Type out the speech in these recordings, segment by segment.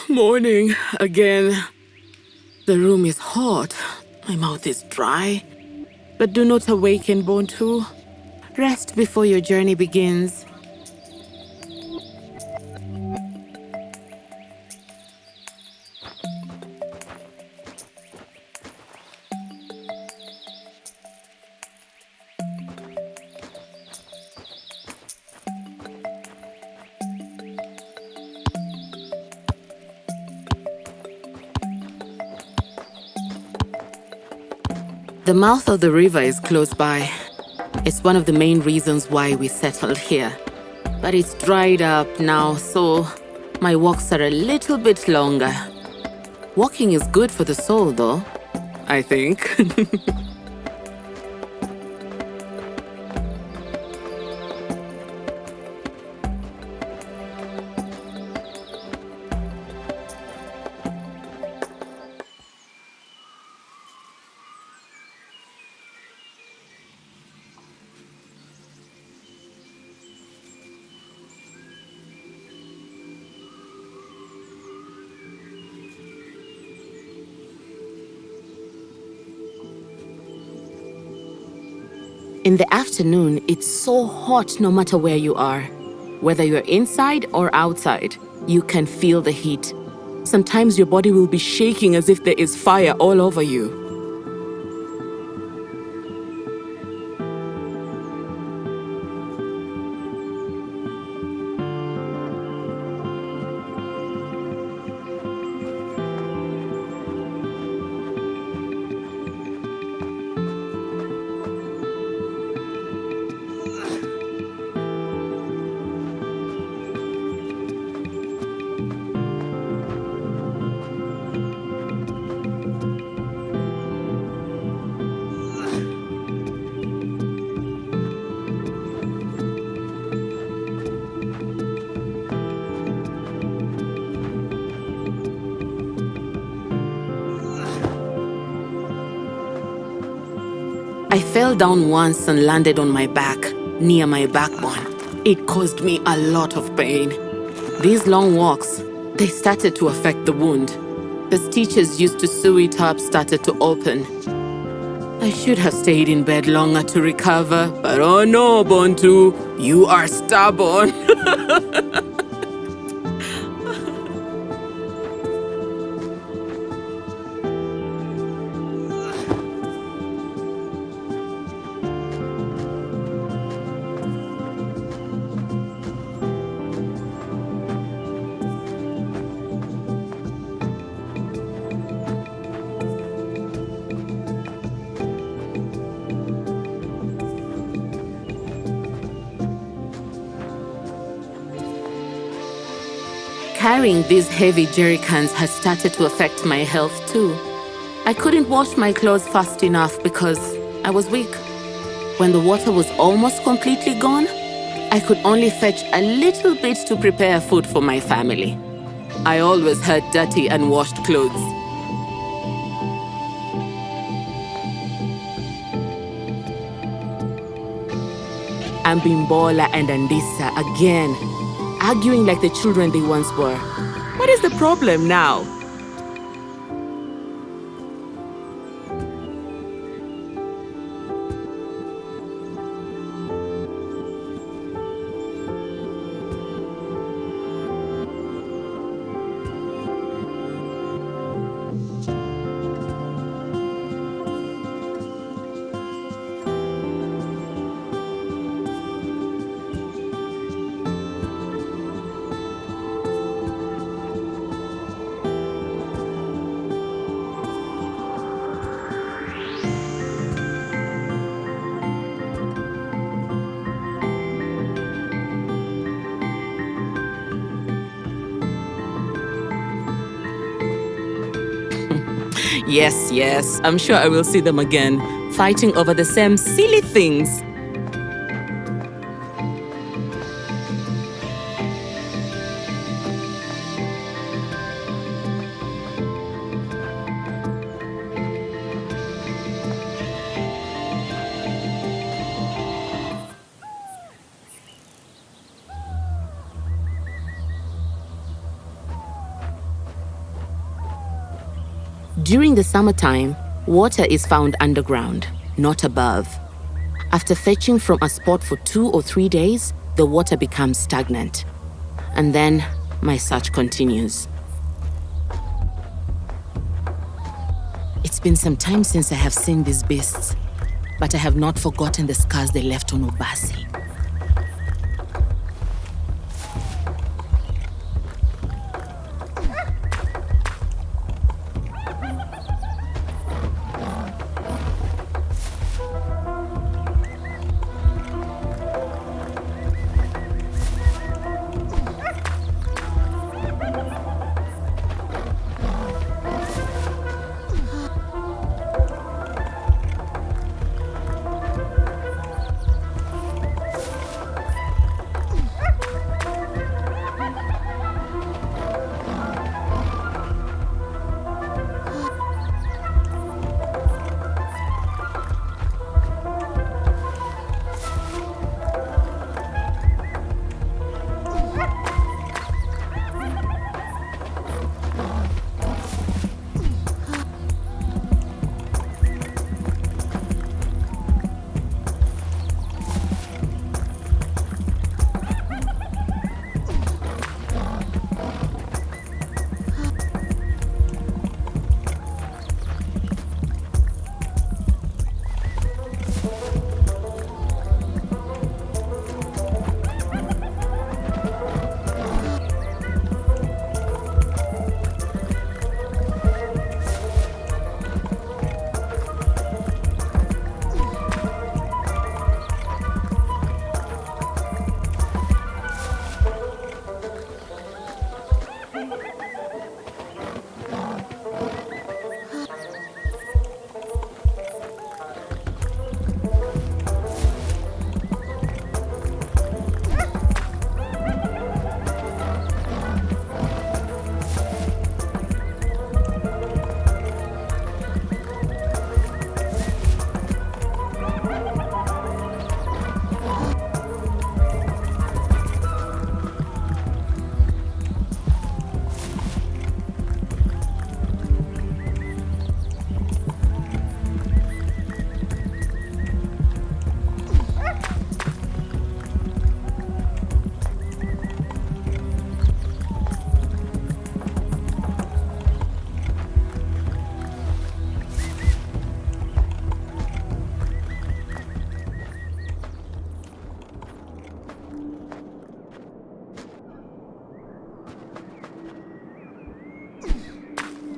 Morning again. The room is hot. My mouth is dry. But do not awaken, Bontu. Rest before your journey begins. The mouth of the river is close by. It's one of the main reasons why we settled here. But it's dried up now, so my walks are a little bit longer. Walking is good for the soul, though, I think. In the afternoon, it's so hot no matter where you are. Whether you're inside or outside, you can feel the heat. Sometimes your body will be shaking as if there is fire all over you. I fell down once and landed on my back, near my backbone. It caused me a lot of pain. These long walks, they started to affect the wound. The stitches used to sew it up started to open. I should have stayed in bed longer to recover, but oh no, Bontu, you are stubborn. Carrying these heavy jerry cans has started to affect my health too. I couldn't wash my clothes fast enough because I was weak. When the water was almost completely gone, I could only fetch a little bit to prepare food for my family. I always had dirty and washed clothes. And Bimbola and Andisa again, arguing like the children they once were. What is the problem now? Yes, I'm sure I will see them again, fighting over the same silly things. During the summertime, water is found underground, not above. After fetching from a spot for 2 or 3 days, the water becomes stagnant. And then my search continues. It's been some time since I have seen these beasts, but I have not forgotten the scars they left on Obasi.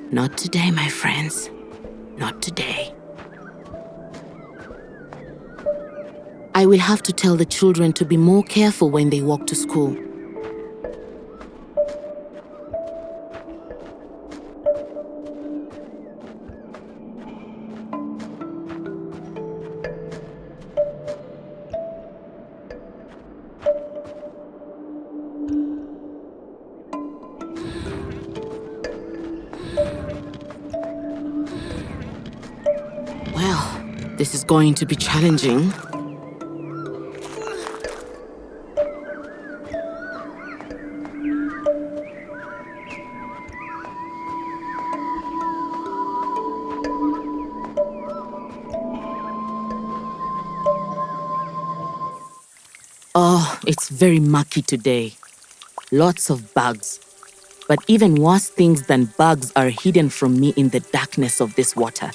Not today, my friends. Not today. I will have to tell the children to be more careful when they walk to school. Well, this is going to be challenging. Oh, it's very mucky today. Lots of bugs. But even worse things than bugs are hidden from me in the darkness of this water.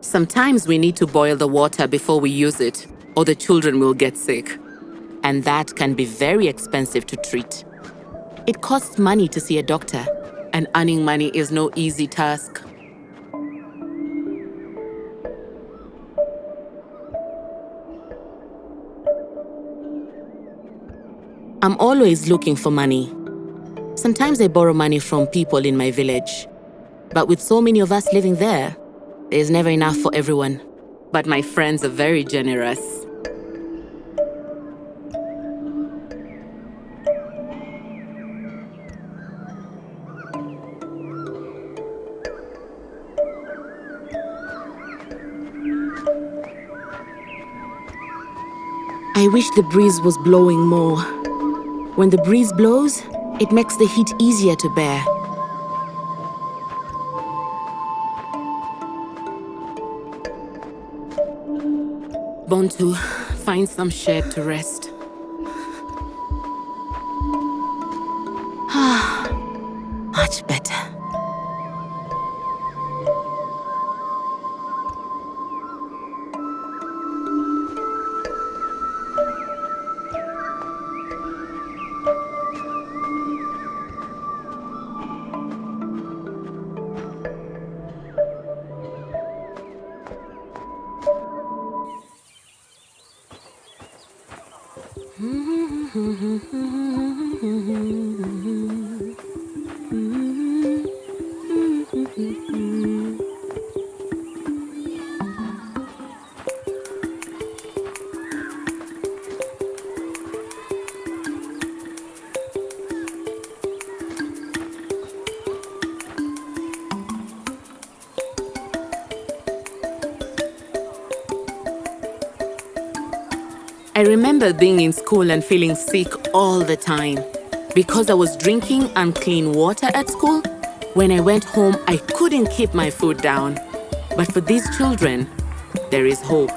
Sometimes we need to boil the water before we use it, or the children will get sick. And that can be very expensive to treat. It costs money to see a doctor, and earning money is no easy task. I'm always looking for money. Sometimes I borrow money from people in my village. But with so many of us living there, there's never enough for everyone. But my friends are very generous. I wish the breeze was blowing more. When the breeze blows, it makes the heat easier to bear. Bontu, find some shade to rest. Much better. I remember being in school and feeling sick all the time. Because I was drinking unclean water at school, when I went home, I couldn't keep my food down. But for these children, there is hope.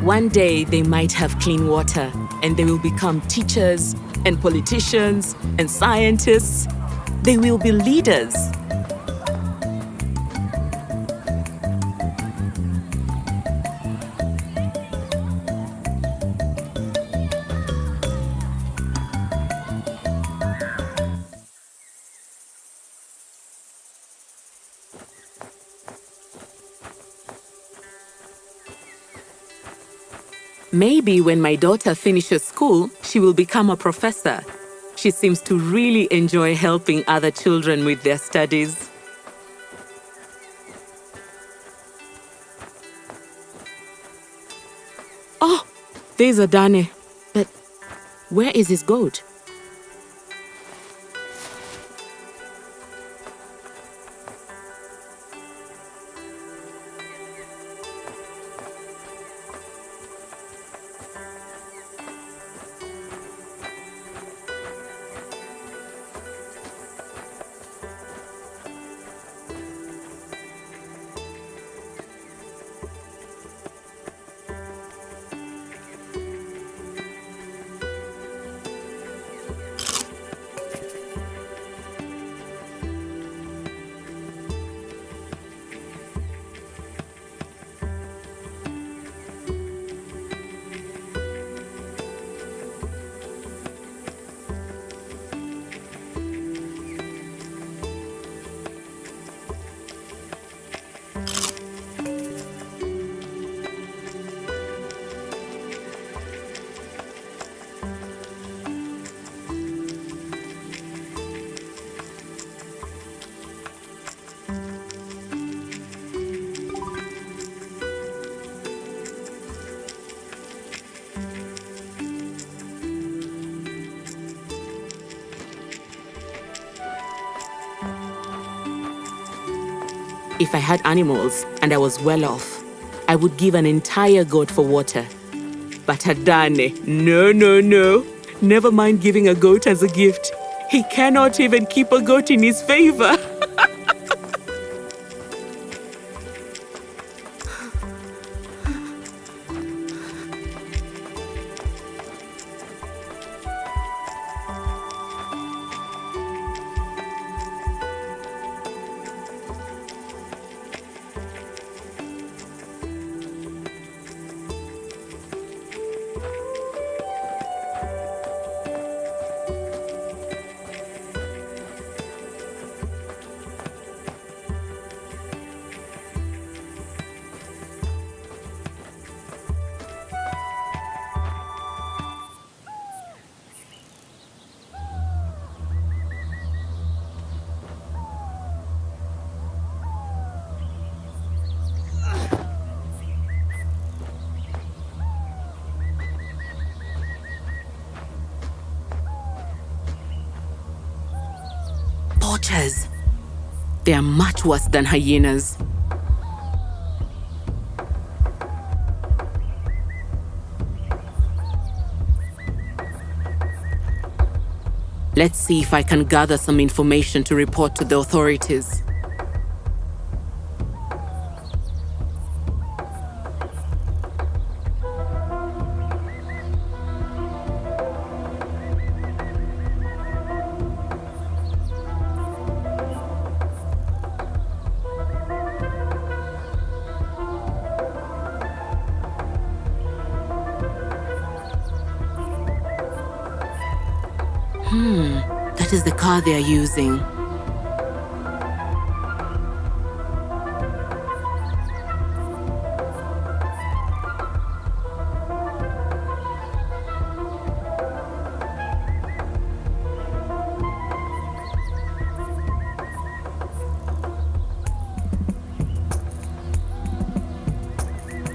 One day they might have clean water and they will become teachers and politicians and scientists. They will be leaders. Maybe when my daughter finishes school, she will become a professor. She seems to really enjoy helping other children with their studies. Oh, there's Adane. But where is his goat? If I had animals and I was well off, I would give an entire goat for water. But Adane, no, no, no. Never mind giving a goat as a gift. He cannot even keep a goat in his favor. Poachers. They are much worse than hyenas. Let's see if I can gather some information to report to the authorities. That is the car they are using.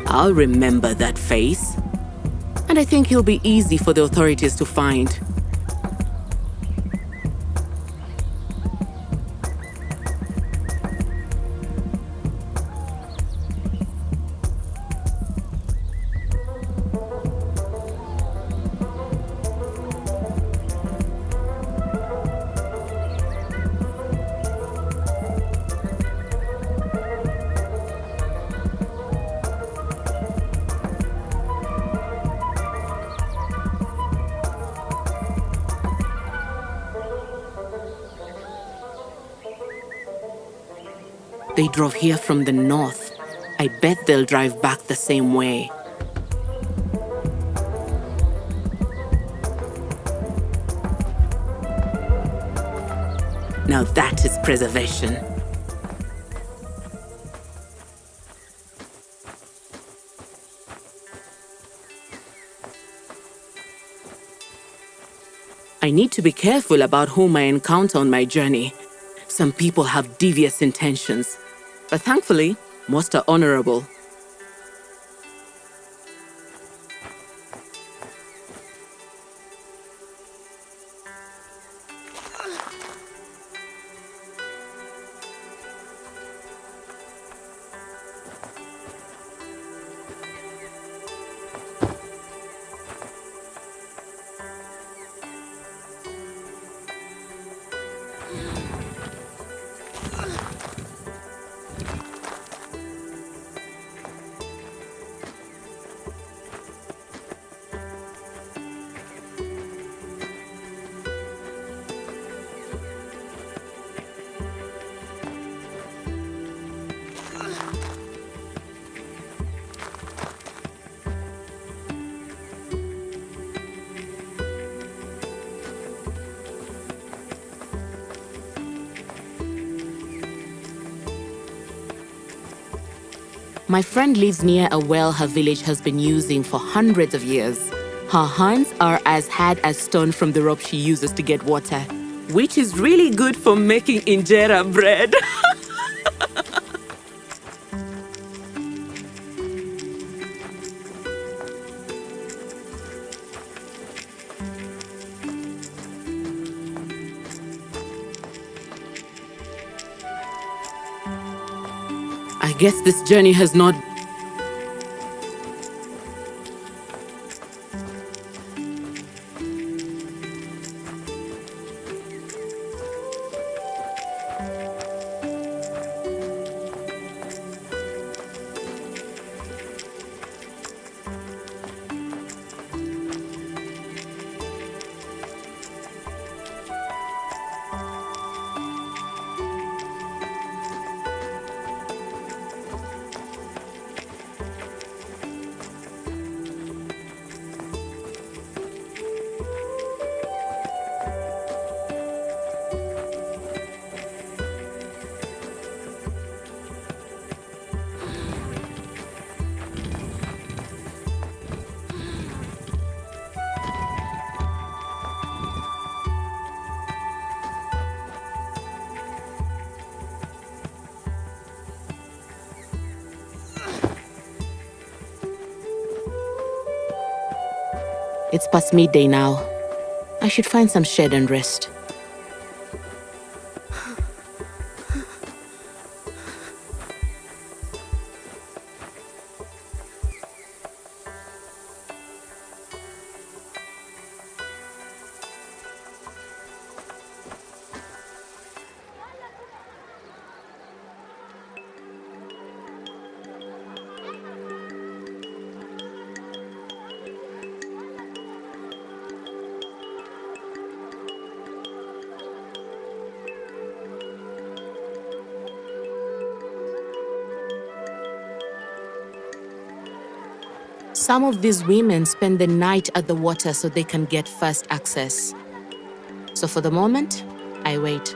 I'll remember that face. And I think he'll be easy for the authorities to find. They drove here from the north. I bet they'll drive back the same way. Now that is preservation. I need to be careful about whom I encounter on my journey. Some people have devious intentions, but thankfully, most are honorable. My friend lives near a well her village has been using for hundreds of years. Her hands are as hard as stone from the rope she uses to get water, which is really good for making injera bread. I guess this journey has not... It's past midday now. I should find some shade and rest. Some of these women spend the night at the water so they can get first access. So for the moment, I wait.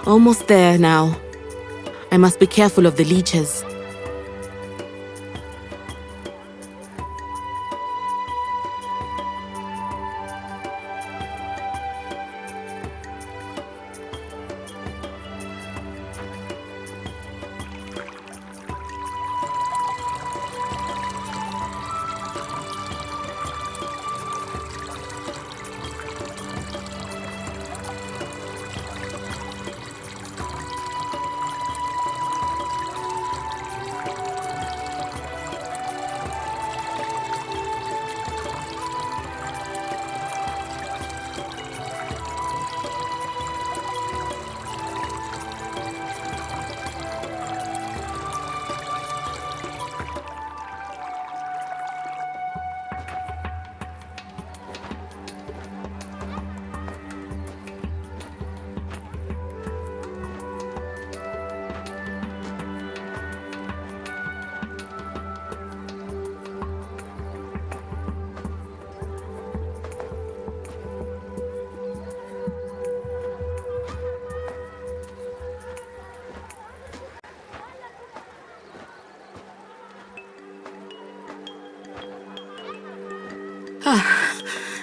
Almost there now. I must be careful of the leeches.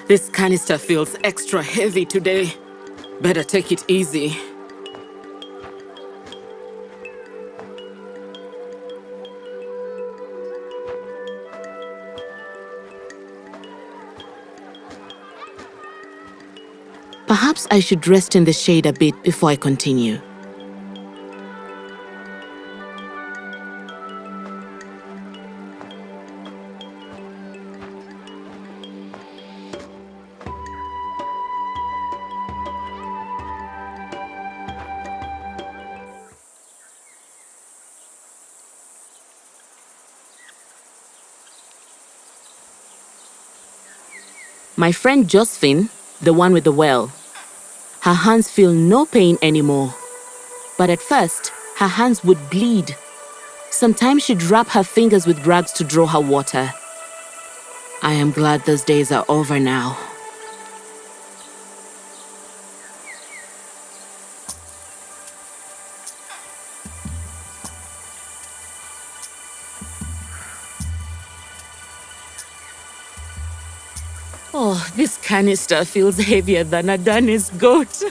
This canister feels extra heavy today. Better take it easy. Perhaps I should rest in the shade a bit before I continue. My friend Josephine, the one with the well. Her hands feel no pain anymore. But at first, her hands would bleed. Sometimes she'd wrap her fingers with rags to draw her water. I am glad those days are over now. Oh, this canister feels heavier than a Danish goat.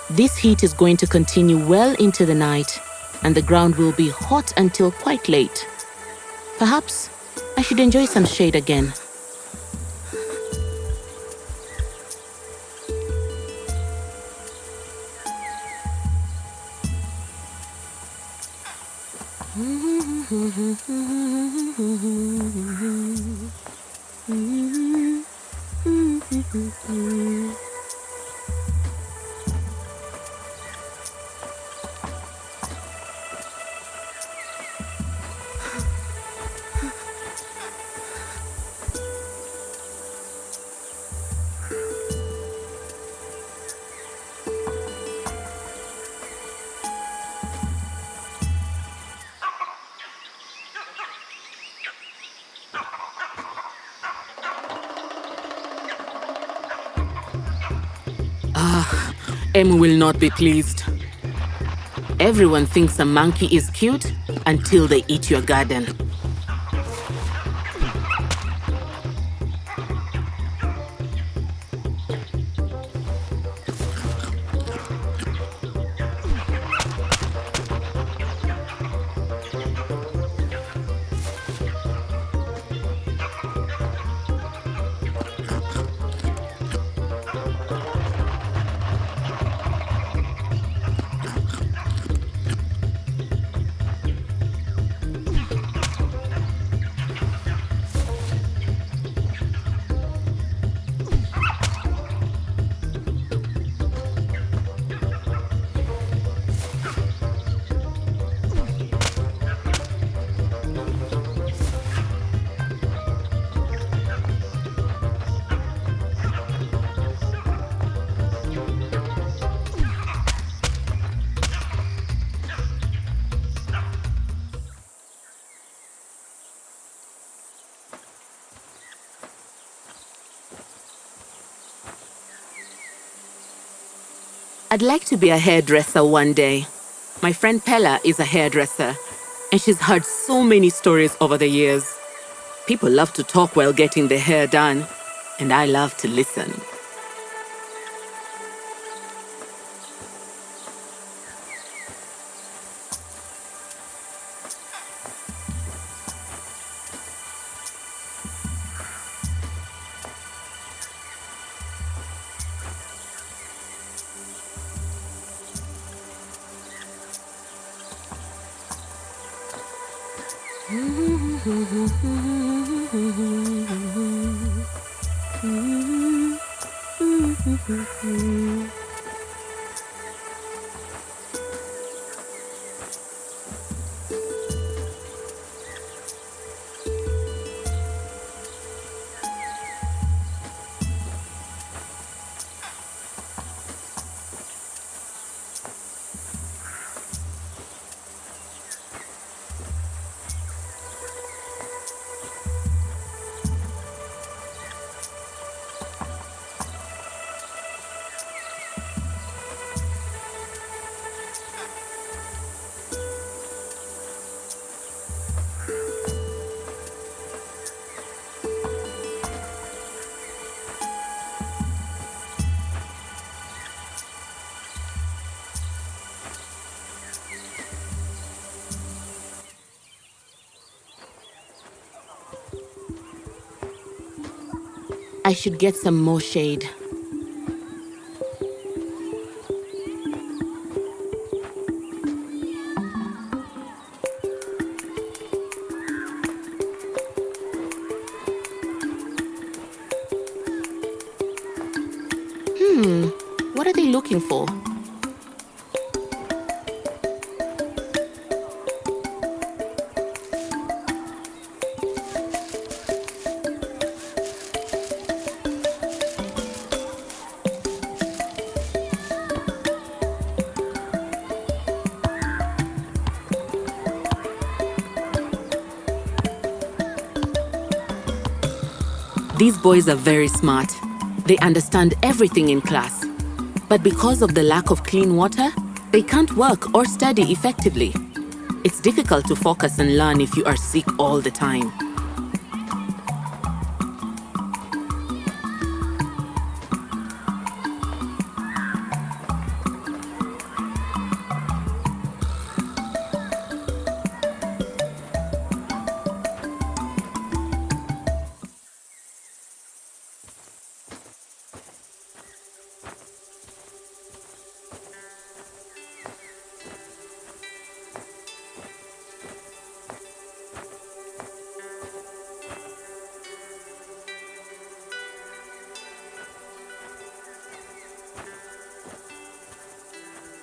This heat is going to continue well into the night, and the ground will be hot until quite late. Perhaps I should enjoy some shade again. Em will not be pleased. Everyone thinks a monkey is cute until they eat your garden. I'd like to be a hairdresser one day. My friend Pela is a hairdresser, and she's heard so many stories over the years. People love to talk while getting their hair done, and I love to listen. I should get some more shade. What are they looking for? These boys are very smart. They understand everything in class. But because of the lack of clean water, they can't work or study effectively. It's difficult to focus and learn if you are sick all the time.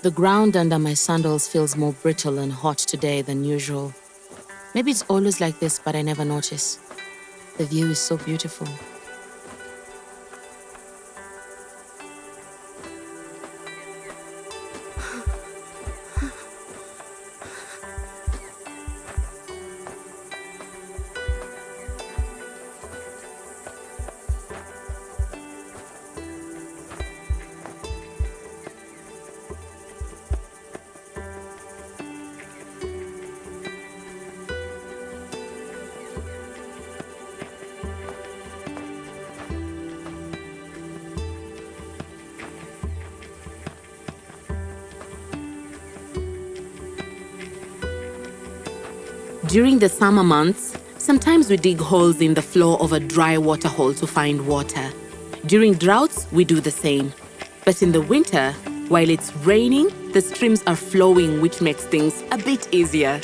The ground under my sandals feels more brittle and hot today than usual. Maybe it's always like this, but I never notice. The view is so beautiful. During the summer months, sometimes we dig holes in the floor of a dry water hole to find water. During droughts, we do the same. But in the winter, while it's raining, the streams are flowing, which makes things a bit easier.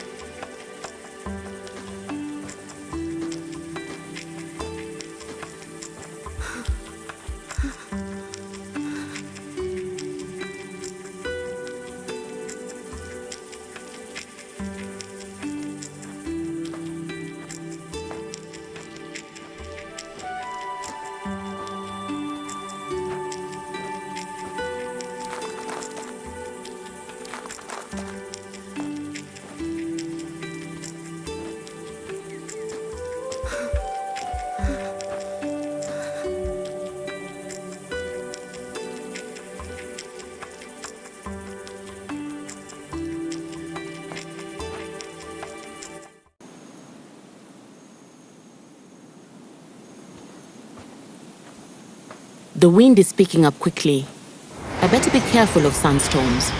The wind is picking up quickly. I better be careful of sandstorms.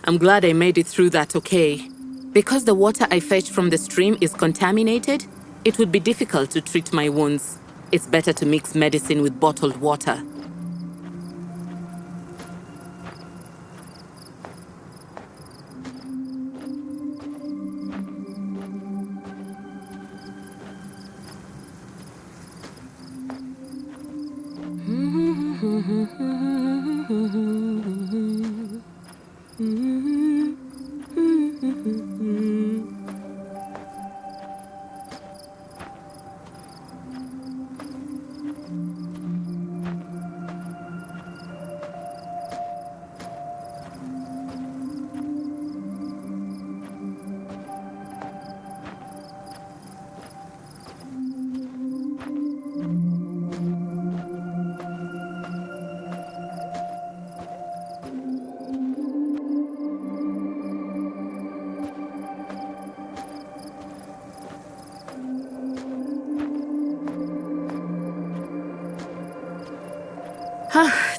I'm glad I made it through that okay. Because the water I fetched from the stream is contaminated, it would be difficult to treat my wounds. It's better to mix medicine with bottled water.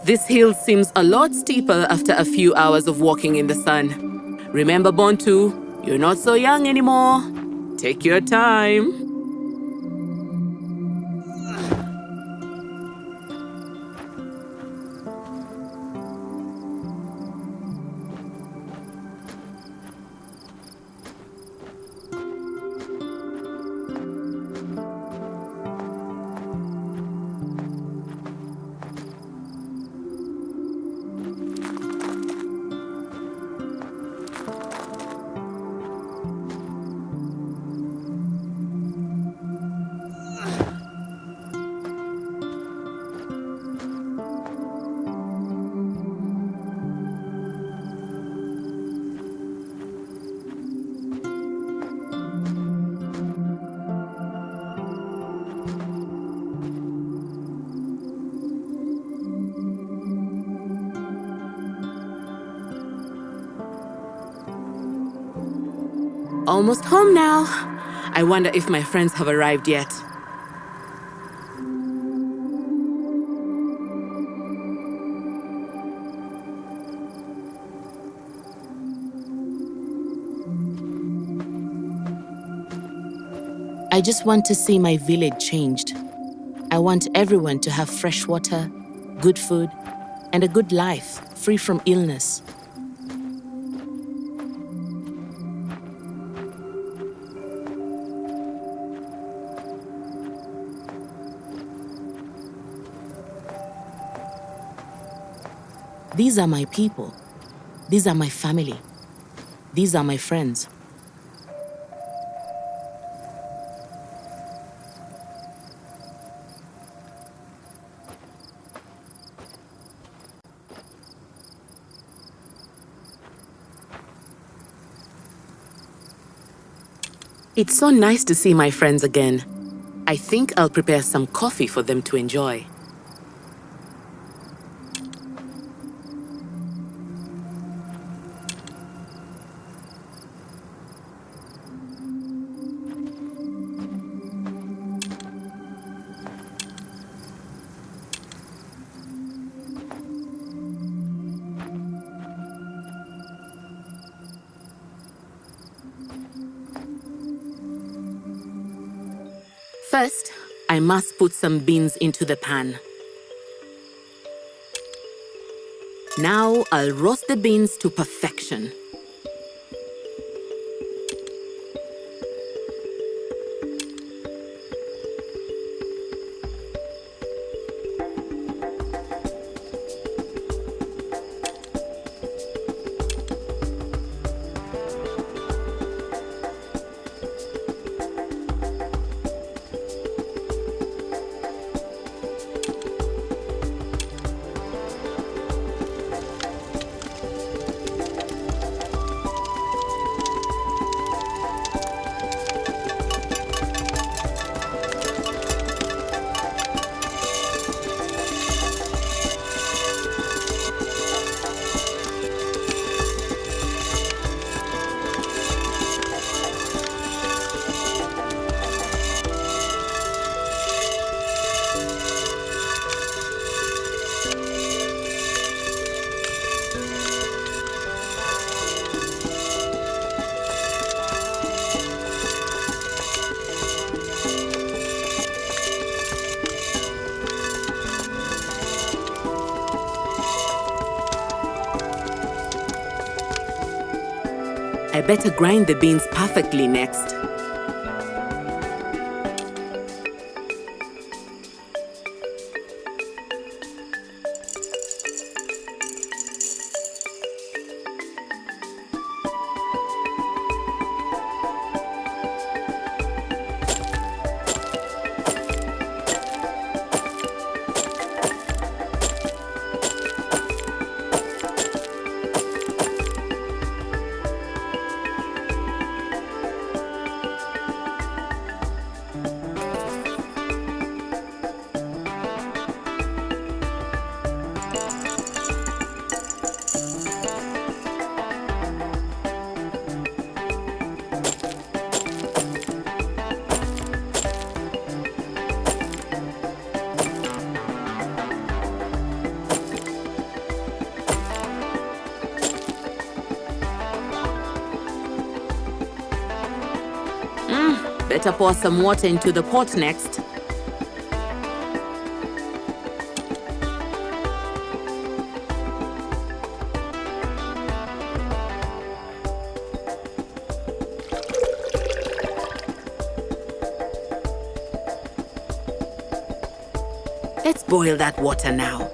This hill seems a lot steeper after a few hours of walking in the sun. Remember, Bontu, you're not so young anymore. Take your time. Almost home now. I wonder if my friends have arrived yet. I just want to see my village changed. I want everyone to have fresh water, good food, and a good life, free from illness. These are my people. These are my family. These are my friends. It's so nice to see my friends again. I think I'll prepare some coffee for them to enjoy. First, I must put some beans into the pan. Now I'll roast the beans to perfection. I better grind the beans perfectly next. Better pour some water into the pot next. Let's boil that water now.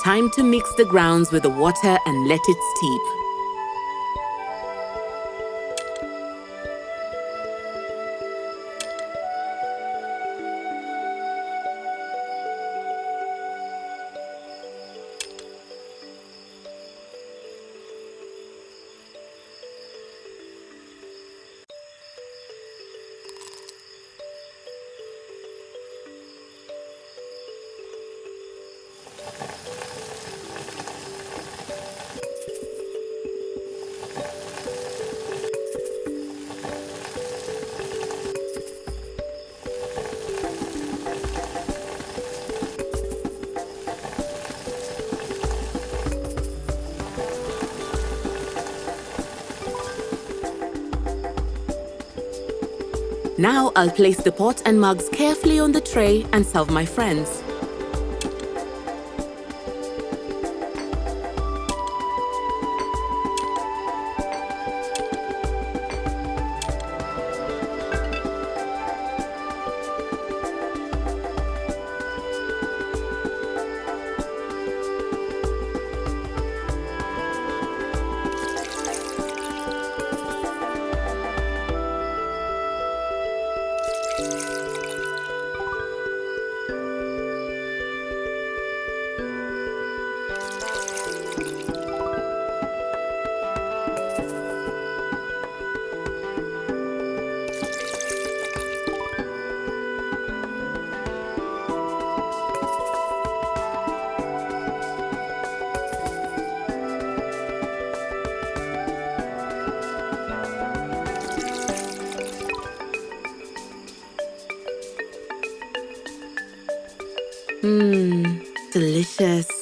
Time to mix the grounds with the water and let it steep. Now I'll place the pot and mugs carefully on the tray and serve my friends. Delicious.